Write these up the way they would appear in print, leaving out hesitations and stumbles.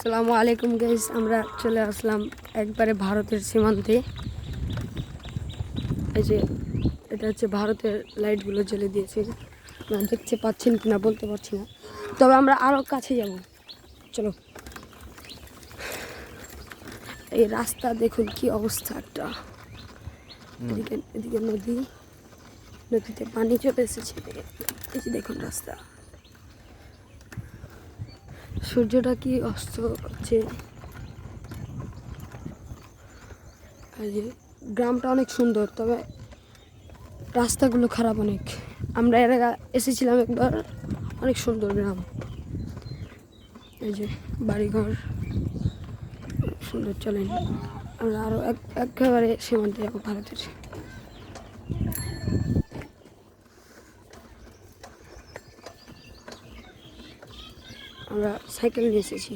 আসসালামু আলাইকুম গাইস, আমরা চলে আসলাম একবারে ভারতের সীমান্তে। এই যে এটা হচ্ছে ভারতের লাইটগুলো জ্বেলে দিয়েছে, না দেখতে পাচ্ছেন কিনা বলতে পারছি না, তবে আমরা আরও কাছে যাব। চলো, এই রাস্তা দেখুন কি অবস্থা একটা। এদিকে এদিকে নদী, নদীতে পানি চলে এসেছে। এই যে দেখুন রাস্তা, সূর্যটা কি অস্ত হচ্ছে। এই যে গ্রামটা অনেক সুন্দর, তবে রাস্তাগুলো খারাপ অনেক। আমরা এর আগে এসেছিলাম একবার, অনেক সুন্দর গ্রাম। এই যে বাড়িঘর সুন্দর। চলেন আমরা আরও একেবারে সীমান্তে যাবো ভারতের। আমরা সাইকেল নিয়ে এসেছি,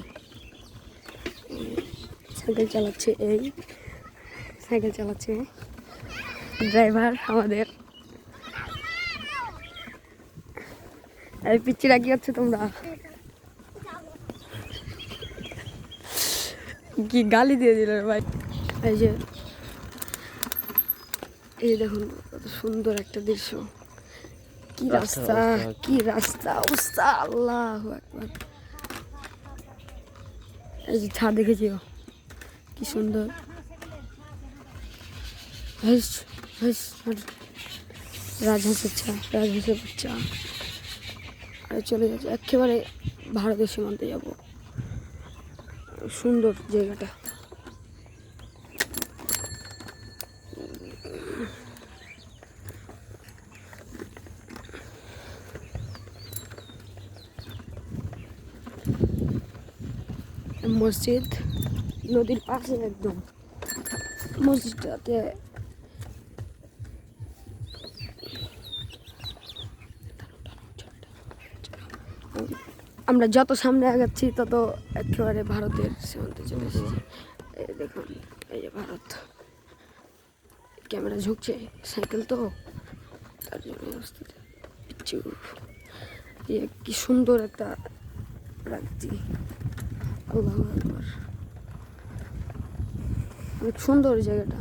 সাইকেল চালাচ্ছে, এই সাইকেল চালাচ্ছে ড্রাইভার আমাদের। এই পিচ্চিরা কি হচ্ছে তোমরা? কি গালি দিয়ে দিল ভাই। এই যে এই দেখুন কত সুন্দর একটা দৃশ্য। কি রাস্তা, কি রাস্তা অবস্থা, আল্লাহু আকবার। এই যে ছাদ দেখেছিও কি সুন্দর। রাজহাঁসের ছা, রাজহাঁসের বাচ্চা। আর চলে যাচ্ছে একেবারে ভারতের সীমান্তে যাব। সুন্দর জায়গাটা। মসজিদ নদীর পাশে একদম। মসজিদটাতে আমরা যত সামনে আগাচ্ছি তত একেবারে ভারতের সীমান্তে চলে এসেছি। এই দেখুন, এই যে ভারত। ক্যামেরা ঝুঁকছে, সাইকেল তো তার জন্য অবস্থাতে পিচ্ছু। কি সুন্দর একটা প্রাকৃতি, আল্লাহু আকবার। অনেক সুন্দর জায়গাটা।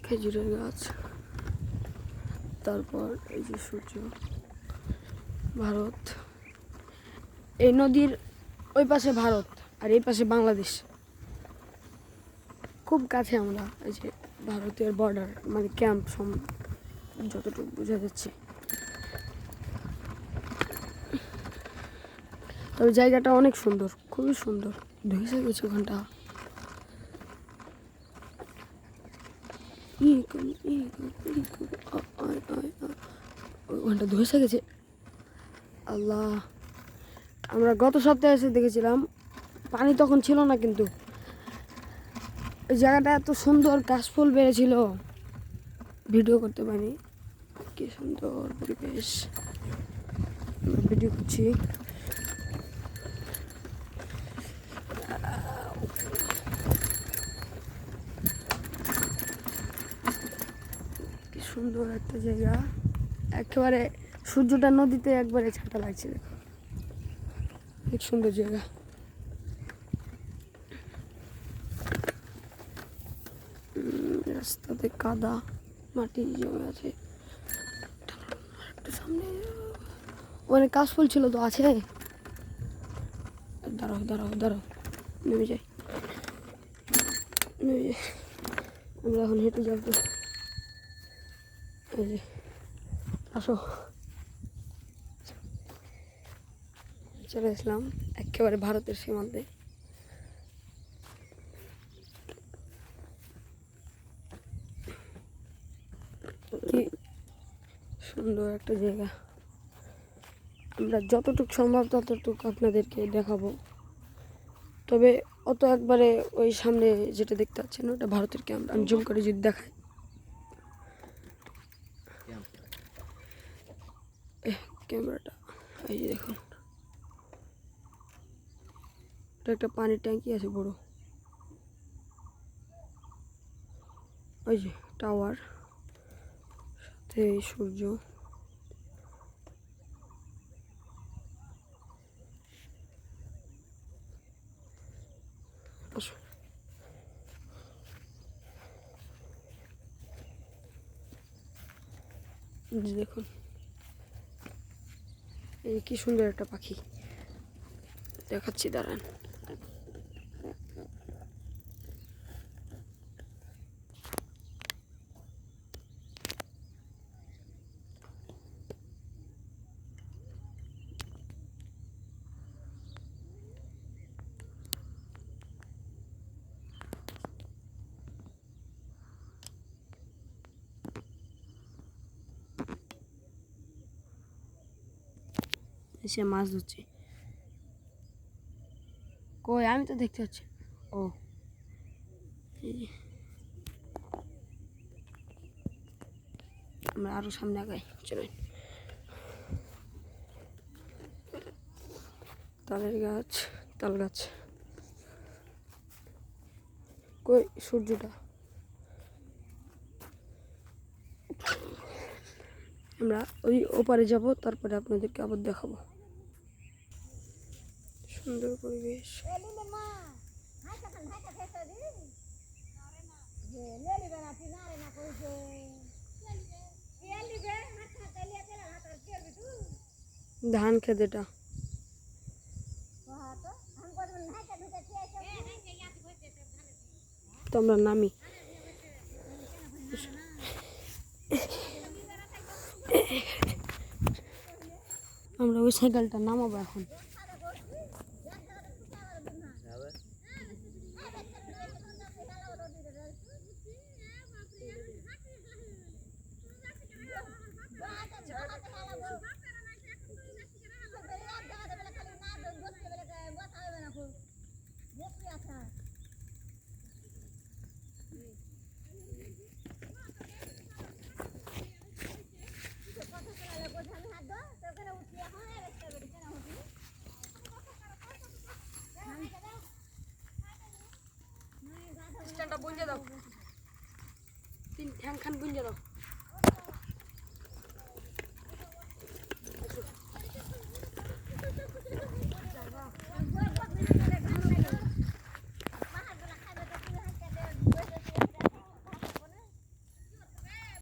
খেজুরের গাছ, তারপর এই যে সূর্য, ভারত। এই নদীর ওই পাশে ভারত আর এই পাশে বাংলাদেশ, খুব কাছে আমরা। এই যে ভারতের বর্ডার, মানে ক্যাম্প যতটুকু বোঝা যাচ্ছে। তবে জায়গাটা অনেক সুন্দর, খুবই সুন্দর। ধুয়েছে কিছু ঘন্টা ঘন্টা ধুয়েছে গেছে। আল্লাহ, আমরা গত সপ্তাহে এসে দেখেছিলাম, পানি তখন ছিল না, কিন্তু এই জায়গাটা এত সুন্দর, কাশফুল বেড়েছিল, ভিডিও করতে পারি। কি সুন্দর পরিবেশ, ভিডিও করছি। কি সুন্দর একটা জায়গা, একেবারে সূর্যটা নদীতে একবারে ছাটা লাগছে। দেখো অনেক সুন্দর জায়গা। রাস্তাতে কাদা মাটি জমে আছে। একটু সামনে অনেক কাশফুল ছিল তো, আছে। দাঁড়াও দাঁড়াও দাঁড়াও, নেমে যাই, নেমে যাই। আমরা এখন হেঁটে যাবো। এই যে আসো, চলে আসলাম একেবারে ভারতের সীমান্তে। কি সুন্দর একটা জায়গা। আমরা যতটুকু সম্ভব ততটুকু আপনাদেরকে দেখাবো, তবে অত একবারে ওই সামনে যেটা দেখতে পাচ্ছেন ওটা ভারতের ক্যাম্প। আমি জুম করে যদি দেখাই, ক্যামেরাটা এই যে দেখুন, এটা একটা পানির ট্যাঙ্কি আছে বড়। ওই যে টাওয়ার, এই সূর্য, আসো। এই যে দেখুন, এই কি সুন্দর একটা পাখি, দেখাচ্ছি দাঁড়ান। সে মাছ ধরছে, কই আমি তো দেখতে পাচ্ছি। ও এই যে, আমরা আরো সামনে আগাই, চলেন। তালের গাছ, তাল গাছ, কই সূর্যটা। আমরা ওই ওপারে যাব, তারপরে আপনাদেরকে আবার দেখাবো। সুন্দর পরিবেশ। ধান খেত এটা, তো আমরা নামি। আমরা ওই সাইকেলটা নামাবো এখন। স্ট্যান্ডটা বুঝে দাও, তিন ঠ্যাং খান বুঝে দাও।